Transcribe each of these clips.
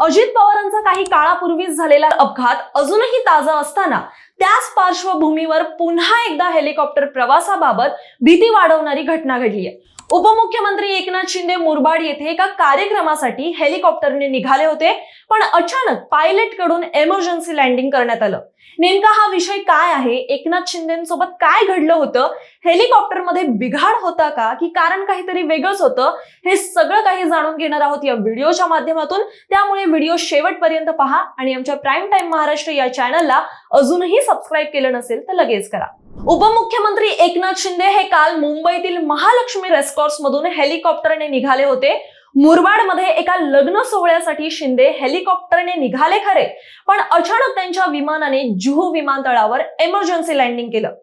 अजित पवारांचा काही काळापूर्वीच झालेला अपघात अजूनही ताजा असताना त्याच पार्श्वभूमीवर पुन्हा एकदा हेलिकॉप्टर प्रवासाबाबत भीती वाढवणारी घटना घडली आहे। उपमुख्यमंत्री एकनाथ शिंदे मुरबाड येथे एका कार्यक्रमासाठी हेलिकॉप्टरने निघाले होते, पण अचानक पायलट कडून इमर्जन्सी लँडिंग करण्यात आलं। नेमका हा विषय काय आहे, एकनाथ शिंदेंसोबत काय घडलं होतं, हेलिकॉप्टरमध्ये बिघाड होता का की कारण काहीतरी वेगळंच होतं, हे सगळं काही जाणून घेणार आहोत या व्हिडिओच्या माध्यमातून। त्यामुळे व्हिडिओ शेवटपर्यंत पहा आणि आमच्या प्राईम टाइम महाराष्ट्र या चॅनलला अजूनही सबस्क्राइब केलं नसेल तर लगेच करा। उपमुख्यमंत्री एकनाथ शिंदे हे काल मुंबईतील महालक्ष्मी रेसकॉर्स मधून हेलिकॉप्टरने निघाले होते। मुरबाडमध्ये एका लग्न सोहळ्यासाठी शिंदे हेलिकॉप्टरने निघाले खरे, पण अचानक त्यांच्या विमानाने जुहू विमानतळावर इमर्जन्सी लँडिंग केलं।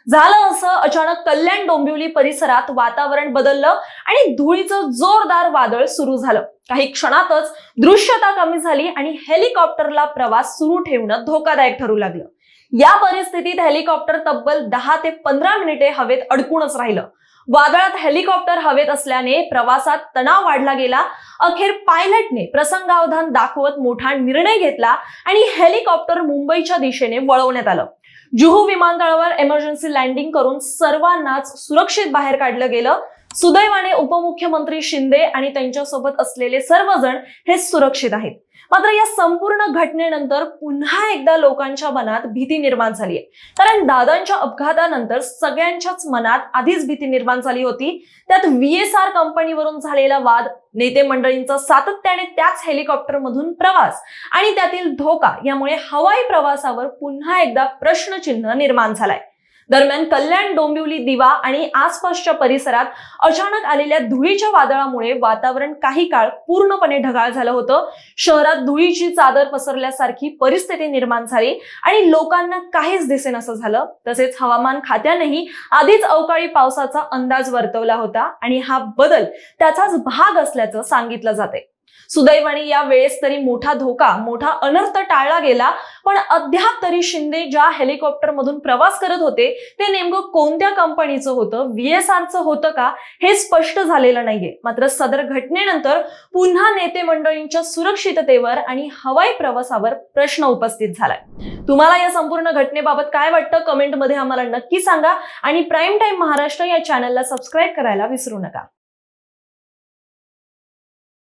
झालं असं, अचानक कल्याण डोंबिवली परिसरात वातावरण बदललं आणि धुळीचं जोरदार वादळ सुरू झालं। काही क्षणातच दृश्यता कमी झाली आणि हेलिकॉप्टरला प्रवास सुरू ठेवणं धोकादायक ठरू लागलं। या परिस्थितीत हेलिकॉप्टर तब्बल 10 ते 15 मिनिटे हवेत अडकूनच राहिलं। वादळात हेलिकॉप्टर हवेत असल्याने प्रवासात तणाव वाढला गेला। अखेर पायलटने प्रसंगावधान दाखवत मोठा निर्णय घेतला आणि हेलिकॉप्टर मुंबईच्या दिशेने वळवण्यात आलं। जुहू विमानतळावर इमर्जन्सी लँडिंग करून सर्वांनाच सुरक्षित बाहेर काढलं गेलं। सुदैवाने उपमुख्यमंत्री शिंदे आणि त्यांच्यासोबत असलेले सर्वजण हे सुरक्षित आहेत। मात्र या संपूर्ण घटनेनंतर पुन्हा एकदा लोकांच्या मनात भीती निर्माण झाली आहे, कारण दादांच्या अपघातानंतर सगळ्यांच्याच मनात आधीच भीती निर्माण झाली होती। त्यात VSR कंपनीवरून झालेला वाद, नेते मंडळींचा सातत्याने त्याच हेलिकॉप्टर मधून प्रवास आणि त्यातील धोका यामुळे हवाई प्रवासावर पुन्हा एकदा प्रश्नचिन्ह निर्माण झालाय। दरम्यान कल्याण डोंबिवली दिवा आणि आसपासच्या परिसरात अचानक आलेल्या धुळीच्या वादळामुळे वातावरण काही काळ पूर्णपणे ढगाळ झालं होतं। शहरात धुळीची चादर पसरल्यासारखी परिस्थिती निर्माण झाली आणि लोकांना काहीच दिसेनासं झालं। तसेच हवामान खात्यानेही आधीच अवकाळी पावसाचा अंदाज वर्तवला होता आणि हा बदल त्याचाच भाग असल्याचं सांगितलं जाते। सुदैवाने या वेळेस तरी मोठा अनर्थ टाळला गेला, पण अद्याप तरी शिंदे ज्या हेलिकॉप्टर मधून प्रवास करत होते ते नेमकं कोणत्या कंपनीचं होतं, VSRचं होतं का हे स्पष्ट झालेलं नाहीये। मात्र सदर घटनेनंतर पुन्हा नेते मंडळींच्या सुरक्षिततेवर आणि हवाई प्रवासावर प्रश्न उपस्थित झालाय। तुम्हाला या संपूर्ण घटनेबाबत काय वाटतं, कमेंटमध्ये आम्हाला नक्की सांगा आणि प्राईम टाइम महाराष्ट्र या चॅनलला सबस्क्राइब करायला विसरू नका।